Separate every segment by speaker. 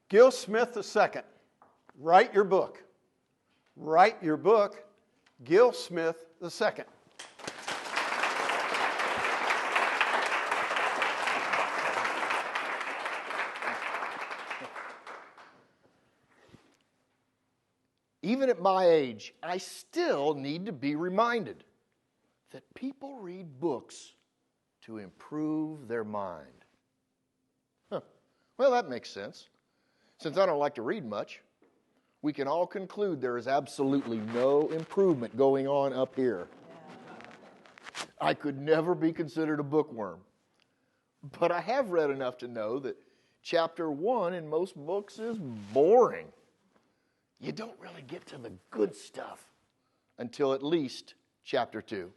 Speaker 1: Gil Smith II. Write your book. Write your book, Gil Smith II.
Speaker 2: Even at my age, I still need to be reminded that people read books to improve their mind. Well, that makes sense. Since I don't like to read much, we can all conclude there is absolutely no improvement going on up here. I could never be considered a bookworm. But I have read enough to know that chapter 1 in most books is boring. You don't really get to the good stuff until at least chapter 2.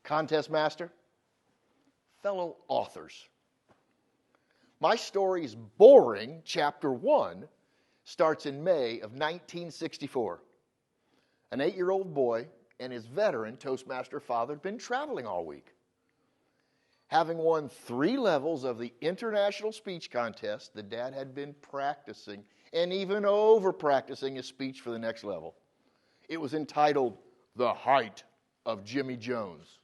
Speaker 2: Contest master, fellow authors, my story's boring chapter 1 starts in May of 1964. An 8-year-old boy and his veteran Toastmaster father had been traveling all week. Having won 3 levels of the International Speech Contest, the dad had been practicing and even over-practicing his speech for the next level. It was entitled, The Height of Jimmy Jones.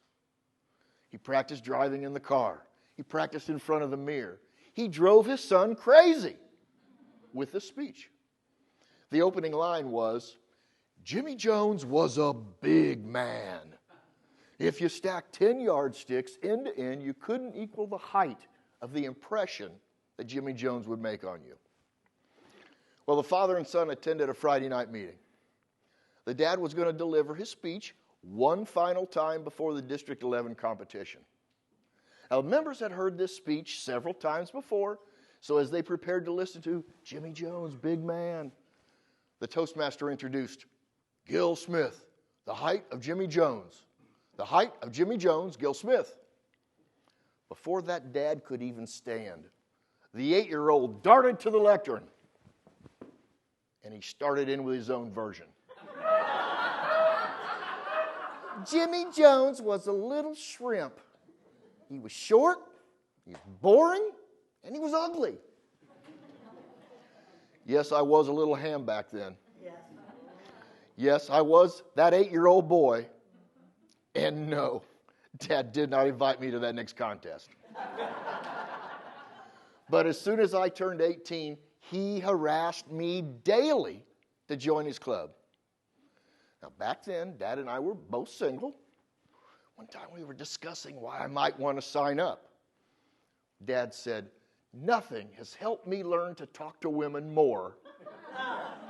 Speaker 2: He practiced driving in the car. He practiced in front of the mirror. He drove his son crazy with the speech. The opening line was, Jimmy Jones was a big man. If you stacked 10 yardsticks end to end, you couldn't equal the height of the impression that Jimmy Jones would make on you. Well, the father and son attended a Friday night meeting. The dad was going to deliver his speech one final time before the District 11 competition. Now, members had heard this speech several times before, so as they prepared to listen to Jimmy Jones, big man, the Toastmaster introduced Gil Smith, the height of Jimmy Jones. The height of Jimmy Jones, Gil Smith. Before that dad could even stand, the 8-year-old darted to the lectern, and he started in with his own version. Jimmy Jones was a little shrimp. He was short, he was boring, and he was ugly. Yes, I was a little ham back then. Yes, I was that 8-year-old boy. And no, Dad did not invite me to that next contest. But as soon as I turned 18, he harassed me daily to join his club. Now, back then, Dad and I were both single. One time we were discussing why I might want to sign up. Dad said, nothing has helped me learn to talk to women more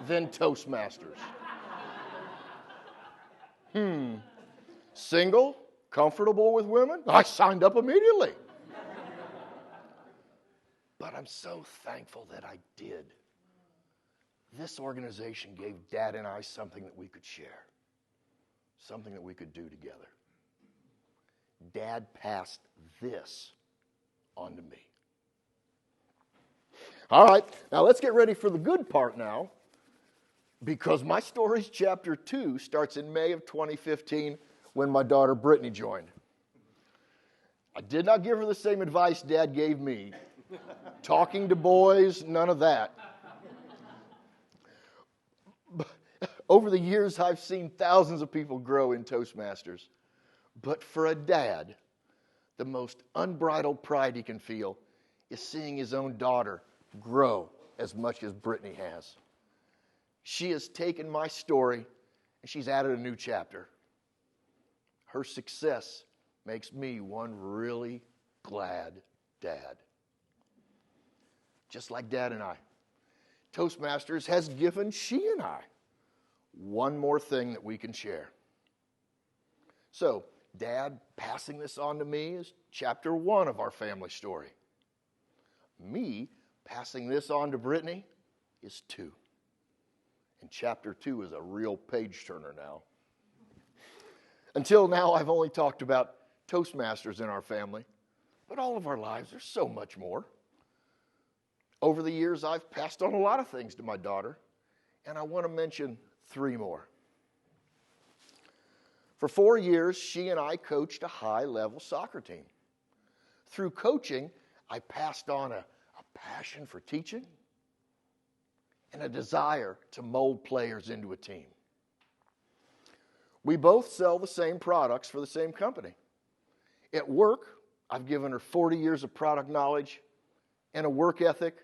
Speaker 2: than Toastmasters. Single, comfortable with women? I signed up immediately. But I'm so thankful that I did. This organization gave Dad and I something that we could share, something that we could do together. Dad passed this on to me. All right, now let's get ready for the good part now, because my story's chapter 2 starts in May of 2015 when my daughter Brittany joined. I did not give her the same advice Dad gave me. Talking to boys, none of that. Over the years, I've seen thousands of people grow in Toastmasters. But for a dad, the most unbridled pride he can feel is seeing his own daughter grow as much as Brittany has. She has taken my story and she's added a new chapter. Her success makes me one really glad dad. Just like Dad and I, Toastmasters has given she and I one more thing that we can share. So, Dad passing this on to me is chapter 1 of our family story. Me passing this on to Brittany is 2. And chapter 2 is a real page turner now. Until now, I've only talked about Toastmasters in our family, but all of our lives are so much more. Over the years, I've passed on a lot of things to my daughter, and I want to mention 3 more. For 4 years, she and I coached a high-level soccer team. Through coaching, I passed on a passion for teaching, and a desire to mold players into a team. We both sell the same products for the same company. At work, I've given her 40 years of product knowledge and a work ethic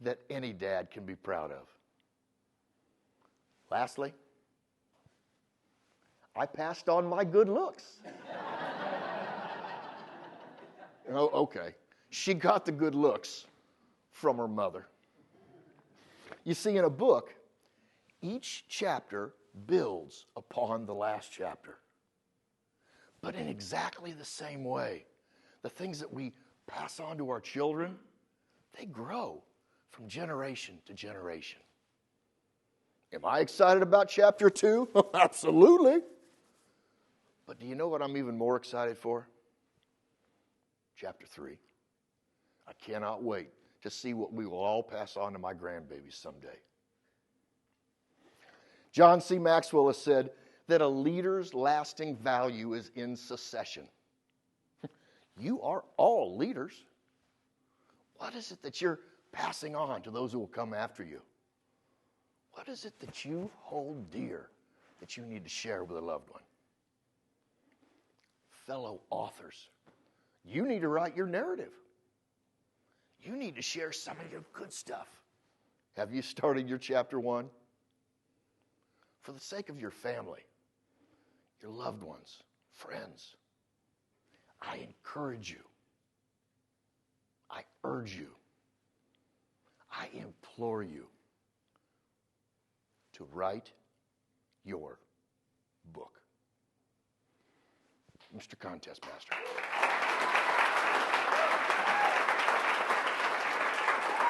Speaker 2: that any dad can be proud of. Lastly, I passed on my good looks. Oh, okay. She got the good looks from her mother. You see, in a book, each chapter builds upon the last chapter. But in exactly the same way, the things that we pass on to our children, they grow from generation to generation. Am I excited about chapter 2? Absolutely. But do you know what I'm even more excited for? Chapter 3. I cannot wait to see what we will all pass on to my grandbabies someday. John C. Maxwell has said that a leader's lasting value is in succession. You are all leaders. What is it that you're passing on to those who will come after you? What is it that you hold dear that you need to share with a loved one? Fellow authors, you need to write your narrative. You need to share some of your good stuff. Have you started your chapter 1? For the sake of your family, your loved ones, friends, I encourage you. I urge you. I implore you to write your book. Mr. Contest Master.